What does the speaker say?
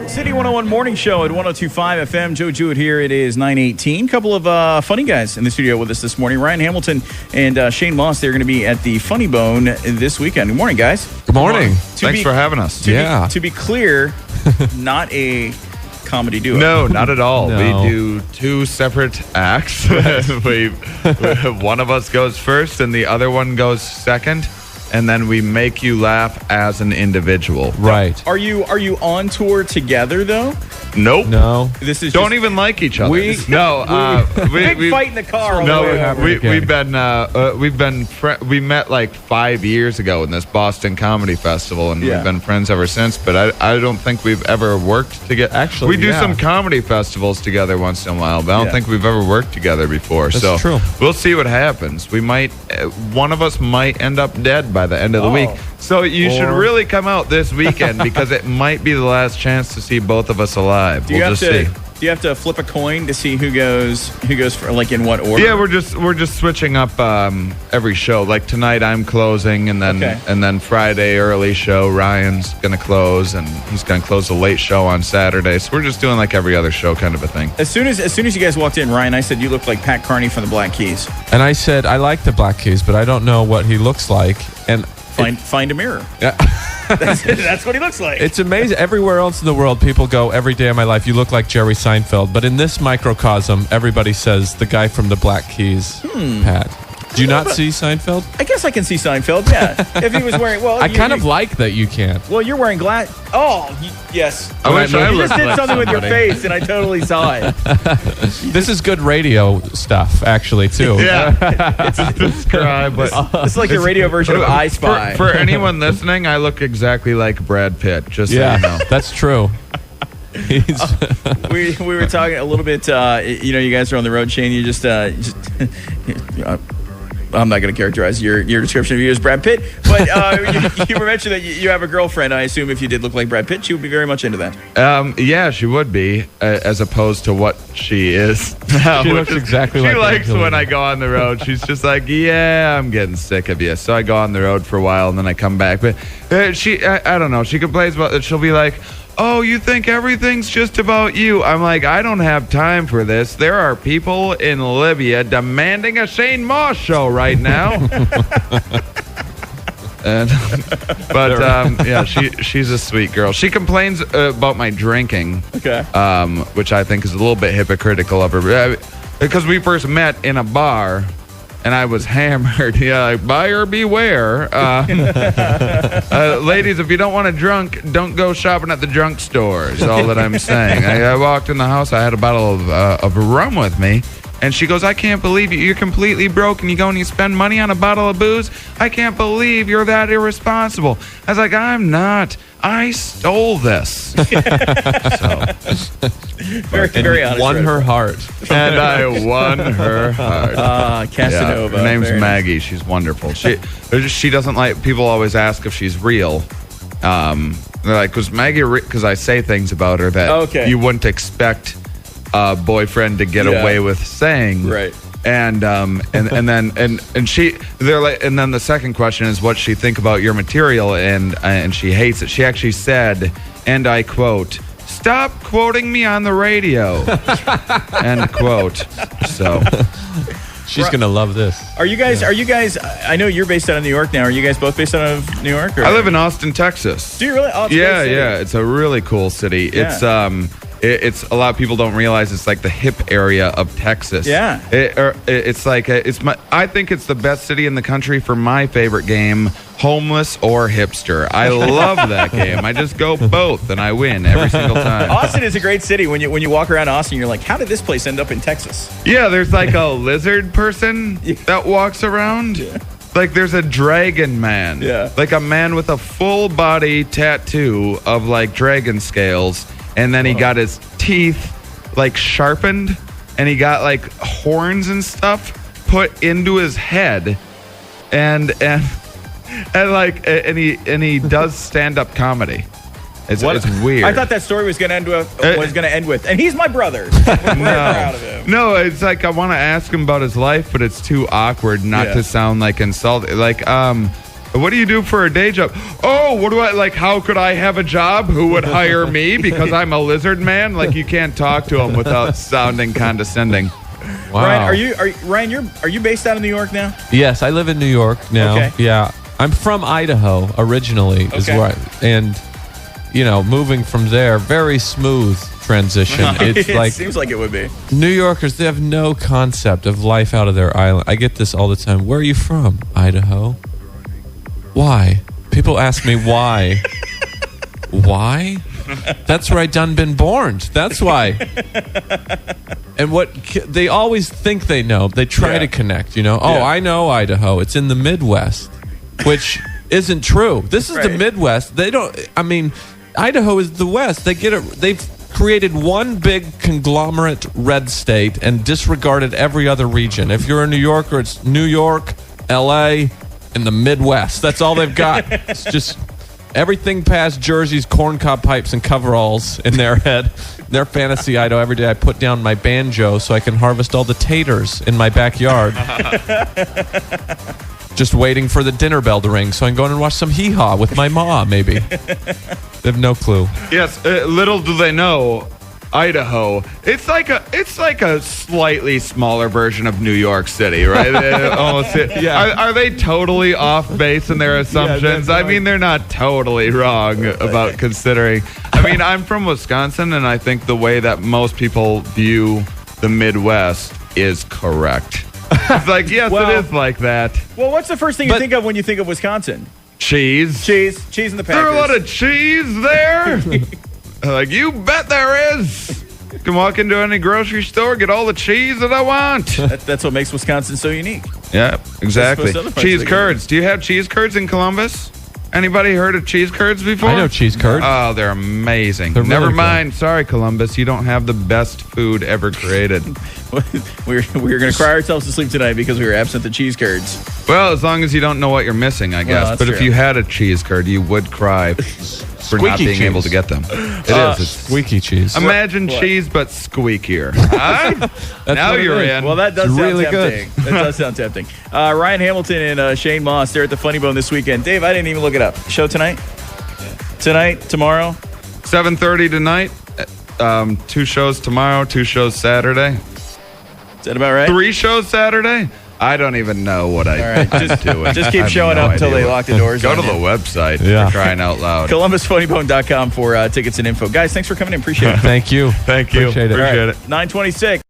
City 101 Morning Show at 102.5 FM. Joe Jewett here. It is 9:18. Couple of funny guys in the studio with us this morning. Ryan Hamilton and Shane Mauss. They're going to be at the Funny Bone this weekend. Good morning, guys. Good morning. Thanks for having us. To be clear, not a comedy duo. No, not at all. No. We do two separate acts. One of us goes first and the other one goes second. And then we make you laugh as an individual. Right. Are you on tour together though? Nope. No. This is Don't even like each other. big fight in the car. We met like 5 years ago in this Boston Comedy Festival, and we've been friends ever since. But I don't think we've ever worked together. Actually, we do some comedy festivals together once in a while, but I don't think we've ever worked together before. That's true. We'll see what happens. We might, one of us might end up dead by the end of the week. So you should really come out this weekend because it might be the last chance to see both of us alive. Do you have to flip a coin to see who goes for, like, in what order? Yeah, we're just switching up every show. Like tonight, I'm closing, and then Friday early show, Ryan's gonna close, and he's gonna close the late show on Saturday. So we're just doing like every other show kind of a thing. As soon as you guys walked in, Ryan, I said you look like Pat Carney from the Black Keys. And I said, I like the Black Keys, but I don't know what he looks like. And find a mirror. Yeah. That's what he looks like. It's amazing. Everywhere else in the world, people go, every day of my life, you look like Jerry Seinfeld. But in this microcosm, everybody says the guy from the Black Keys, Pat. Do you not see Seinfeld? I guess I can see Seinfeld, yeah. If he was wearing, well... I kind of like that you can't. Well, you're wearing glass... Oh, yes. I wish I You looked just did like something with your somebody. face, and I totally saw it. This is good radio stuff, actually, too. Yeah, it's describe, but It's like the radio version of I Spy. For anyone listening, I look exactly like Brad Pitt. Just so you know. That's true. we were talking a little bit, you guys are on the road, Shane. You just I'm not going to characterize your description of you as Brad Pitt, but you were mentioning that you have a girlfriend. I assume if you did look like Brad Pitt, she would be very much into that. Yeah, she would be, as opposed to what she is now. She looks exactly like She likes Angelina. when I go on the road. She's just like, yeah, I'm getting sick of you. So I go on the road for a while, and then I come back. But I don't know. She complains about that. She'll be like, oh, you think everything's just about you? I'm like, I don't have time for this. There are people in Libya demanding a Shane Mauss show right now. She's a sweet girl. She complains about my drinking, which I think is a little bit hypocritical of her. Because we first met in a bar, and I was hammered. Yeah, like, buyer beware. Ladies, if you don't want a drunk, don't go shopping at the drunk store, is all that I'm saying. I walked in the house. I had a bottle of rum with me. And she goes, I can't believe you. You're completely broke, and you go and you spend money on a bottle of booze? I can't believe you're that irresponsible. I was like, I'm not. I stole this. Very honest. Won her heart. And I won her heart. Casanova. Her name's Very Maggie. nice. She's wonderful. She doesn't like, people always ask if she's real. They're like, because I say things about her that you wouldn't expect a boyfriend to get away with saying. Right. And then the second question is what she think about your material, and she hates it. She actually said, and I quote, "Stop quoting me on the radio." End quote. So she's gonna love this. Are you guys? I know you're based out of New York now. Are you guys both based out of New York? Or? I live in Austin, Texas. Do you really? Oh, Yeah. It's a really cool city. Yeah. It's a lot of people don't realize it's like the hip area of Texas. Yeah. I think it's the best city in the country for my favorite game, homeless or hipster. I love that game. I just go both and I win every single time. Austin is a great city. When you walk around Austin, you're like, how did this place end up in Texas? Yeah, there's like a lizard person that walks around. Yeah. Like there's a dragon man. Yeah. Like a man with a full body tattoo of like dragon scales. And then he got his teeth like sharpened, and he got like horns and stuff put into his head, and he does stand-up comedy. It's weird. I thought that story was going to end with, and he's my brother. So I'm very proud of him. No, it's like I want to ask him about his life, but it's too awkward not to sound like insulting. Like What do you do for a day job? Oh, what do I like? How could I have a job? Who would hire me because I'm a lizard man? Like, you can't talk to him without sounding condescending. Wow. Ryan, are you based out of New York now? Yes, I live in New York now. Okay. Yeah, I'm from Idaho originally, is where moving from there, very smooth transition. It's It seems like it would be. New Yorkers, they have no concept of life out of their island. I get this all the time. Where are you from? Idaho. Why? People ask me why. Why? That's where I done been born. That's why. And they always think they know. They try to connect, I know Idaho. It's in the Midwest, which isn't true. This is the Midwest. Idaho is the West. They've created one big conglomerate red state and disregarded every other region. If you're a New Yorker, it's New York, L.A., and the Midwest. That's all they've got. It's just everything past jerseys, corncob pipes, and coveralls in their head. Their fantasy Idaho. Every day I put down my banjo so I can harvest all the taters in my backyard. Just waiting for the dinner bell to ring so I can go in and watch some hee-haw with my ma, maybe. They have no clue. Yes, little do they know, Idaho. It's like a slightly smaller version of New York City, right? Almost. Are they totally off base in their assumptions? I mean, they're not totally wrong about considering. I mean, I'm from Wisconsin, and I think the way that most people view the Midwest is correct. It's like, yes, it is like that. Well, what's the first thing you think of when you think of Wisconsin? Cheese. Cheese in the Packers. There are a lot of cheese there. Like, you bet there is. You can walk into any grocery store, get all the cheese that I want. That's what makes Wisconsin so unique. Yeah, exactly. Cheese curds. Good. Do you have cheese curds in Columbus? Anybody heard of cheese curds before? I know cheese curds. Oh, they're amazing. They're Never really mind. Sorry, Columbus. You don't have the best food ever created. We're going to cry ourselves to sleep tonight because we were absent the cheese curds. Well, as long as you don't know what you're missing, I guess. But if you had a cheese curd, you would cry for not being able to get them. It is. It's squeaky cheese. Imagine cheese, but squeakier. Huh? Now you're in. Well, that does sound really tempting. That does sound tempting. Ryan Hamilton and Shane Mauss, they're at the Funny Bone this weekend. Dave, I didn't even look it up. Show tonight? Tonight? Tomorrow? 7:30 tonight. 2 shows tomorrow, 2 shows Saturday. Is that about right? 3 shows Saturday? I don't even know what I'm doing. Just keep showing up until they lock the doors. Go to the website for crying out loud. ColumbusFunnyBone.com for tickets and info. Guys, thanks for coming in. Appreciate it. Thank you. Thank you. Appreciate it. Appreciate it. 9:26.